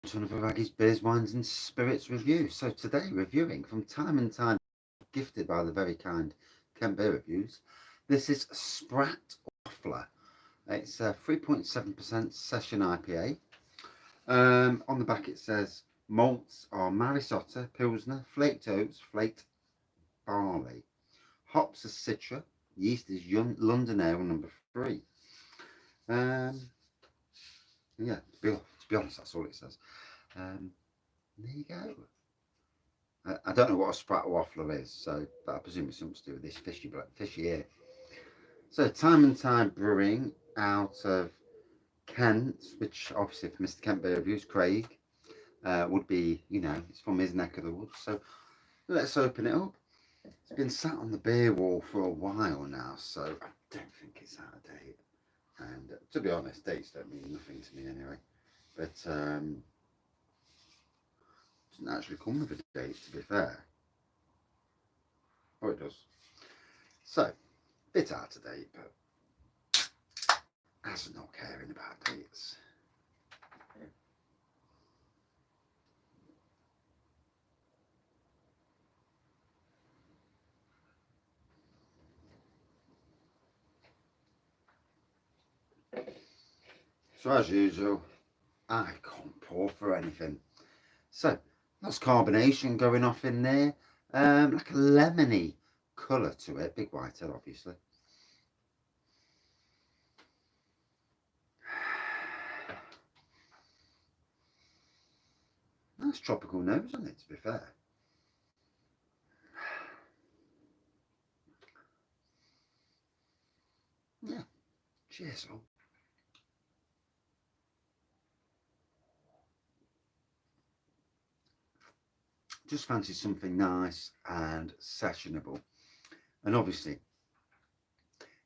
To another Wraggys Beers, Wines and Spirits review. So today reviewing from time and time, gifted by the very kind Kent Beer Reviews. This is Spratwaffler. It's a 3.7% session IPA. On the back it says malts are Marisotta, Pilsner, flaked oats, flaked barley. Hops are Citra. Yeast is London Ale #3. Um, yeah, to be honest, that's all it says. There you go. I don't know what a Spratwaffler is, so but I presume it's something to do with this fishy here. So Time and Tide Brewing out of Kent, which obviously for Mr. Kent Beer Reviews, Craig, would be, it's from his neck of the woods. So let's open it up. It's been sat on the beer wall for a while now, so I don't think it's out of date. And to be honest, dates don't mean nothing to me anyway. But doesn't actually come with a date, to be fair. Oh, it does. So, bit out of date, but as not caring about dates. So as usual, I can't pour for anything. So that's carbonation going off in there, like a lemony colour to it. Big whitehead, obviously. Nice tropical nose on it, to be fair. Yeah, cheers all. Just fancy something nice and sessionable. And obviously,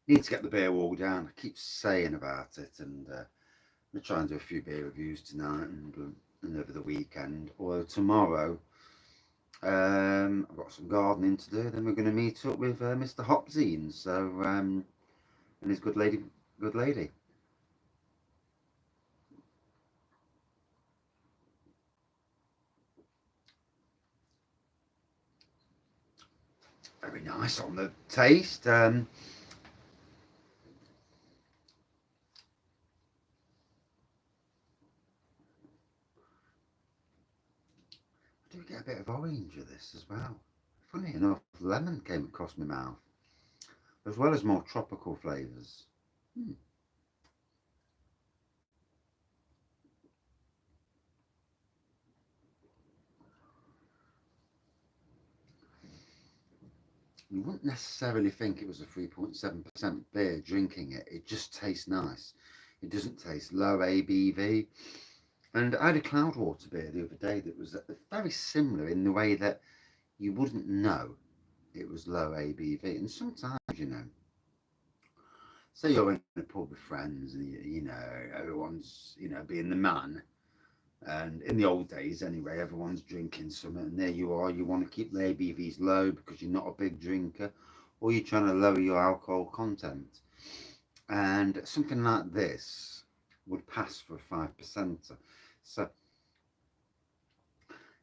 need to get the beer wall down. I keep saying about it, and I'm going to try and do a few beer reviews tonight and over the weekend. Or tomorrow, I've got some gardening to do. Then we're going to meet up with Mr. Hopzine, and his good lady. Very nice on the taste. I do get a bit of orange of this as well. Funny enough, lemon came across my mouth, as well as more tropical flavours. You wouldn't necessarily think it was a 3.7% beer drinking it. It just tastes nice. It doesn't taste low ABV. And I had a Cloudwater beer the other day that was very similar in the way that you wouldn't know it was low ABV. And sometimes, say you're in a pub with friends and, everyone's, being the man. And in the old days, anyway, everyone's drinking something, and there you are. You want to keep the ABVs low because you're not a big drinker, or you're trying to lower your alcohol content. And something like this would pass for a 5%. So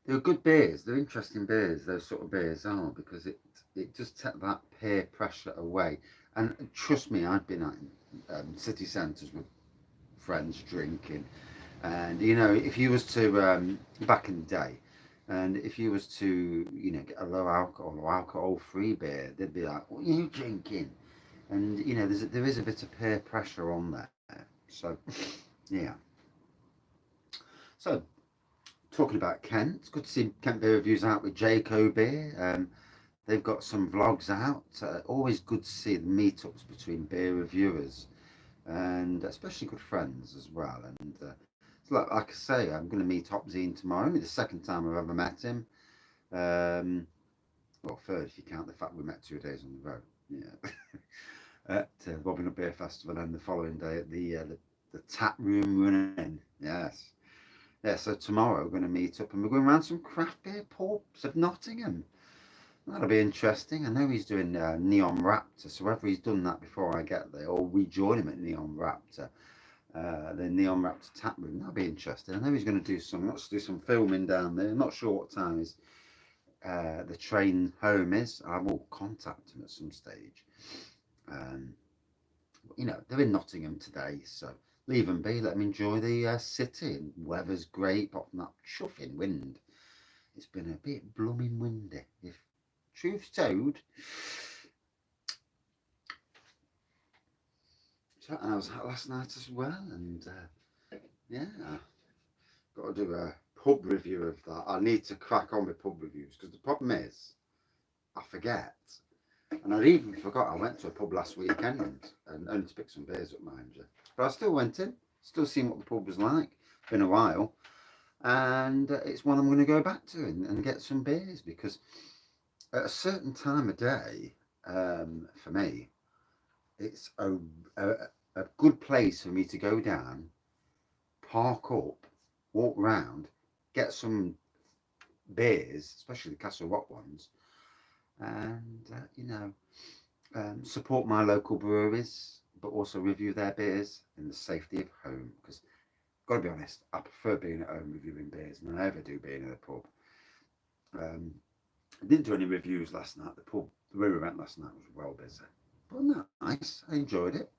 they're good beers. They're interesting beers. Those sort of beers are, because it just takes that peer pressure away. And trust me, I've been at city centres with friends drinking. And if you was to back in the day, and if you was to get a low alcohol or alcohol free beer, they'd be like, "What are you drinking?" And there is a bit of peer pressure on there. So yeah. So talking about Kent, it's good to see Kent Beer Reviews out with Jayco Beer. They've got some vlogs out. Always good to see the meetups between beer reviewers, and especially good friends as well. And like I say, I'm going to meet Hopzine tomorrow. Only the second time I've ever met him. Well, third if you count the fact we met 2 days on the road. Yeah, at Robin Hood Beer Festival, and the following day at the tap room running. Yes, yeah. So tomorrow we're going to meet up and we're going around some craft beer pubs of Nottingham. That'll be interesting. I know he's doing Neon Raptor, so whether he's done that before I get there or we join him at Neon Raptor, the Neon Raptor tap room. That'll be interesting. I know he's going to do some. Wants to do some filming down there. I'm not sure what time the train home is. I will contact him at some stage. You know, they're in Nottingham today, so leave them be. Let them enjoy the city. And weather's great, apart from that chuffing wind. It's been a bit blooming windy. If truth's told. So, and I was out last night as well, and yeah, got to do a pub review of that. I need to crack on with pub reviews because the problem is I forget. And I even forgot I went to a pub last weekend and only to pick some beers up, mind you. But I still went in, still seeing what the pub was like. Been a while. And it's one I'm going to go back to and get some beers because at a certain time of day, for me, it's a good place for me to go down, park up, walk round, get some beers, especially the Castle Rock ones, and you know, support my local breweries, but also review their beers in the safety of home. Because, got to be honest, I prefer being at home reviewing beers than I ever do being in a pub. I didn't do any reviews last night. The pub, the brewery we went last night was well busy, but nice. I enjoyed it.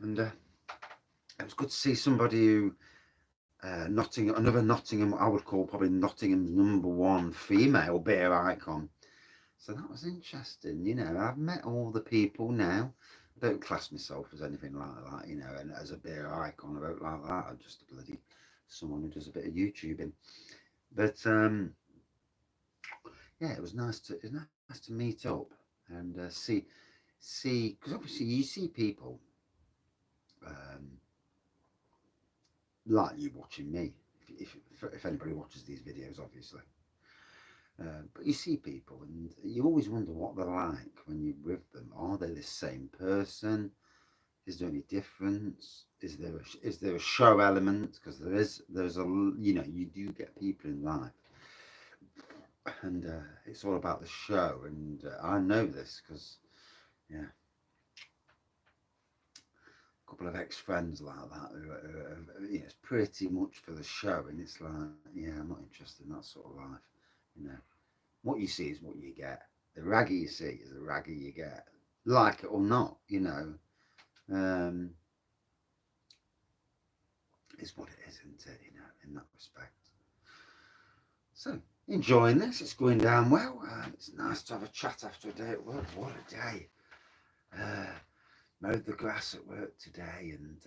And it was good to see somebody who another Nottingham, I would call probably Nottingham's #1 female beer icon. So that was interesting, you know. I've met all the people now. I don't class myself as anything like that, you know, and as a beer icon, I don't like that. I'm just a bloody someone who does a bit of YouTubing. But yeah, it was nice to meet up and see because obviously you see people um, like you watching me, if anybody watches these videos, obviously. But you see people, and you always wonder what they're like when you're with them. Are they the same person? Is there any difference? Is there a show element? Because there's a you know you do get people in life, and it's all about the show. And I know this because yeah, a couple of ex-friends like that who you know, it's pretty much for the show, and it's like yeah, I'm not interested in that sort of life, you know. What you see is what you get. The raggy you see is the raggy you get, like it or not, you know. Um, is what it is, isn't it? You know, in that respect. So enjoying this. It's going down well. It's nice to have a chat after a day at work. What a day! Mowed the grass at work today, and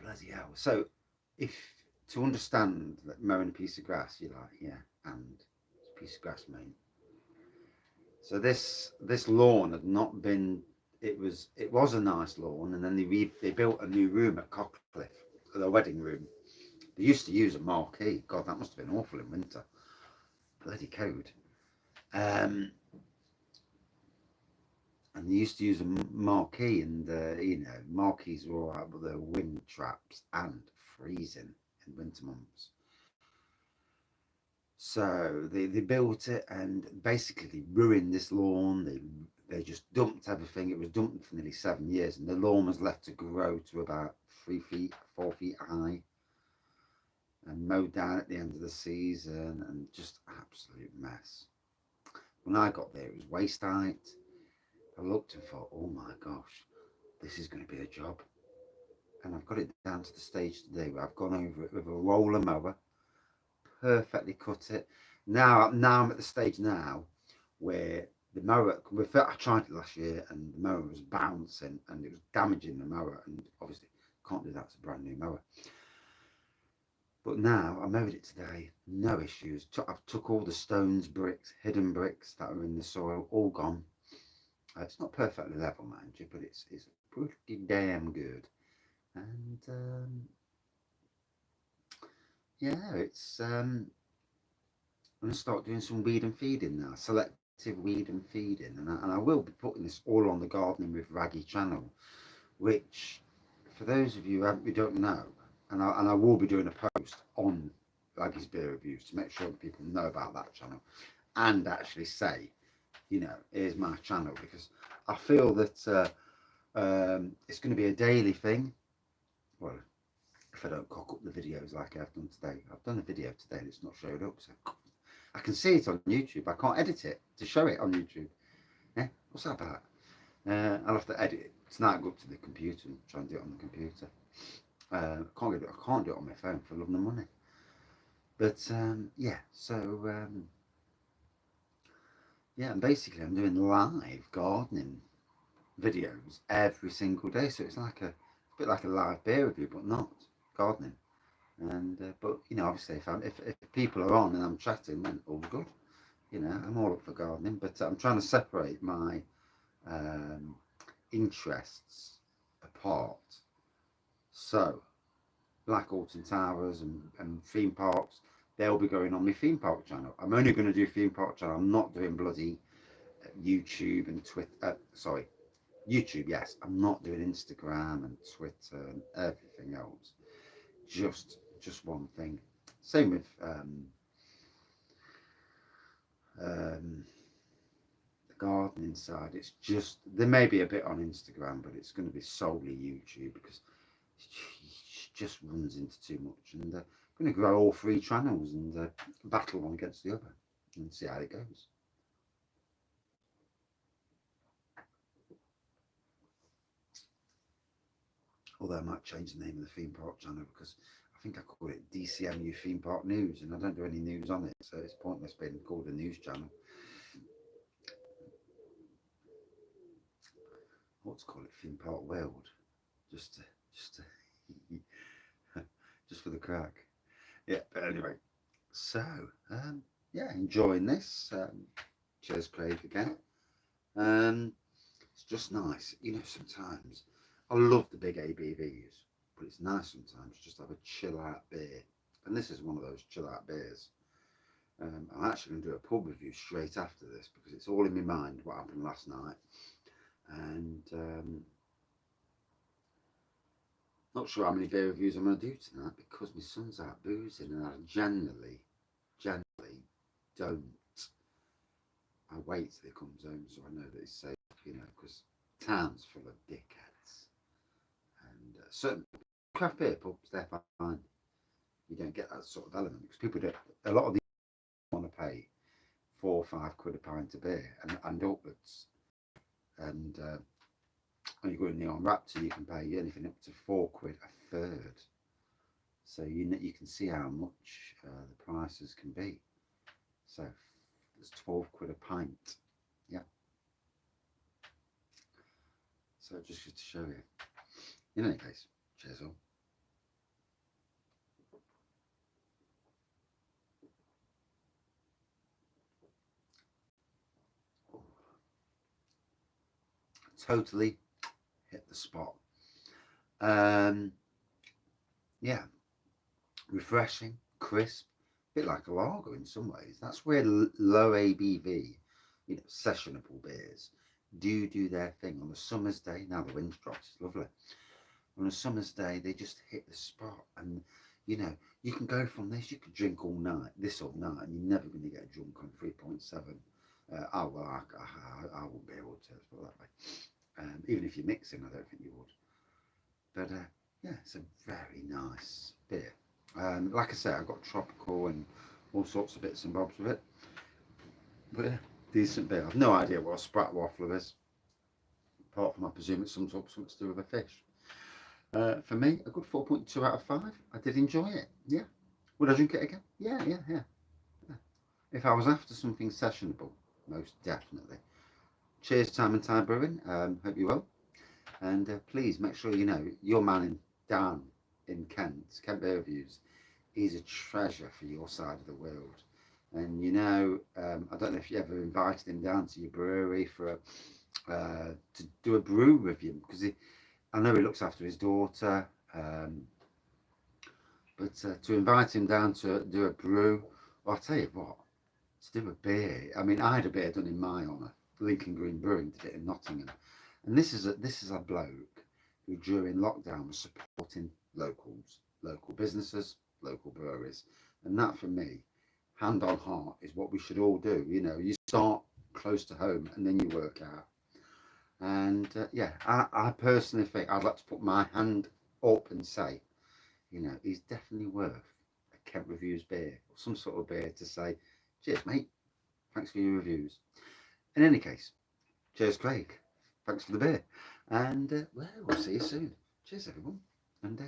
bloody hell. So, if to understand that mowing a piece of grass, you're like, yeah, and it's a piece of grass, mate. So this lawn had not been. It was a nice lawn, and then they built a new room at Cockcliffe, the wedding room. They used to use a marquee. God, that must have been awful in winter. Bloody cold. Um, and they used to use a marquee, and you know, marquees were all right, but they're wind traps and freezing in winter months. So they built it and basically they ruined this lawn. They just dumped everything. It was dumped for nearly 7 years, and the lawn was left to grow to about 3 feet, 4 feet high, and mowed down at the end of the season, and just absolute mess. When I got there, it was waist height. I looked and thought, oh my gosh, this is going to be a job. And I've got it down to the stage today where I've gone over it with a roller mower, perfectly cut it. Now I'm at the stage now where the mower, I tried it last year and the mower was bouncing and it was damaging the mower, and obviously can't do that, it's a brand new mower. But now I mowed it today, no issues. I've took all the stones, bricks, hidden bricks that are in the soil, all gone. It's not perfectly level, mind you, but it's pretty damn good. And yeah, it's I'm going to start doing some weed and feeding now, selective weed and feeding, and I will be putting this all on the Gardening with Wraggy channel, which for those of you who don't know, and I will be doing a post on Wraggys beer reviews to make sure that people know about that channel and actually say, you know, here's my channel, because I feel that it's going to be a daily thing. Well, if I don't cock up the videos like I've done today. I've done a video today and it's not showed up, so I can see it on YouTube. I can't edit it to show it on YouTube. Yeah, what's that about? I'll have to edit it tonight, go up to the computer and try and do it on the computer. I can't do it on my phone for love nor money. But yeah, so yeah, and basically I'm doing live gardening videos every single day, so it's like a bit like a live beer review, but not gardening. And but you know, obviously if people are on and I'm chatting, then all's good. You know, I'm all up for gardening, but I'm trying to separate my interests apart. So, like Alton Towers and theme parks, they'll be going on my theme park channel. I'm only going to do theme park channel. I'm not doing bloody YouTube and Twitter. Sorry, YouTube, yes. I'm not doing Instagram and Twitter and everything else. Just one thing. Same with the gardening side. It's just, there may be a bit on Instagram, but it's going to be solely YouTube, because it just runs into too much. And I'm going to grow all three channels and battle one against the other and see how it goes. Although I might change the name of the theme park channel, because I think I call it DCMU Theme Park News, and I don't do any news on it, so it's pointless being called a news channel. I ought to call it Theme Park World, just just for the crack. Yeah, but anyway, so yeah, enjoying this. Cheers, Craig, again. It's just nice, you know. Sometimes I love the big ABVs, but it's nice sometimes just to have a chill out beer, and this is one of those chill out beers. I'm actually going to do a pub review straight after this, because it's all in my mind what happened last night, and not sure how many beer reviews I'm going to do tonight, because my son's out boozing, and I generally don't. I wait till he comes home so I know that he's safe, you know, because town's full of dickheads. And certain craft beer pubs, they're fine. You don't get that sort of element, because people don't, a lot of these want to pay £4 or £5 a pint of beer and upwards. And when you go in the on Raptor, you can pay anything up to £4 a third. So you can see how much the prices can be. So it's £12 a pint. Yeah. So just to show you. In any case, cheers all. Totally hit the spot. Yeah, refreshing, crisp, a bit like a lager in some ways. That's where low ABV, you know, sessionable beers do their thing on a summer's day. Now the wind's dropped, it's lovely. On a summer's day, they just hit the spot, and you know, you can go from this, you could drink all night, and you're never going to get drunk on 3.7. Oh well, I won't be able to, let's put it that way. Even if you're mixing, I don't think you would. But yeah, it's a very nice beer. Like I say, I've got tropical and all sorts of bits and bobs with it. But yeah, decent beer. I've no idea what a Spratwaffler is, apart from I presume it's something to do with a fish. For me, a good 4.2 out of 5. I did enjoy it. Yeah. Would I drink it again? Yeah. If I was after something sessionable, most definitely. Cheers, Time and Tide Brewing. Hope you will. And please make sure you know your man Dan in Kent Beer Reviews, is a treasure for your side of the world. And you know, I don't know if you ever invited him down to your brewery for to do a brew review, because I know he looks after his daughter, but to invite him down to do a brew, well, I'll tell you what, to do a beer. I mean, I had a beer done in my honour. Lincoln Green Brewing did it in Nottingham, and this is a bloke who during lockdown was supporting local businesses, local breweries, And that for me, hand on heart, is what we should all do. You know, you start close to home and then you work out. And yeah, I personally think I'd like to put my hand up and say, you know, he's definitely worth a Kent Reviews beer or some sort of beer to say, cheers, mate. Thanks for your reviews. In any case, cheers, Craig. Thanks for the beer. And well, we'll see you soon. Cheers, everyone. And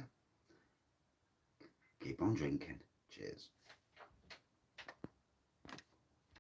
keep on drinking. Cheers.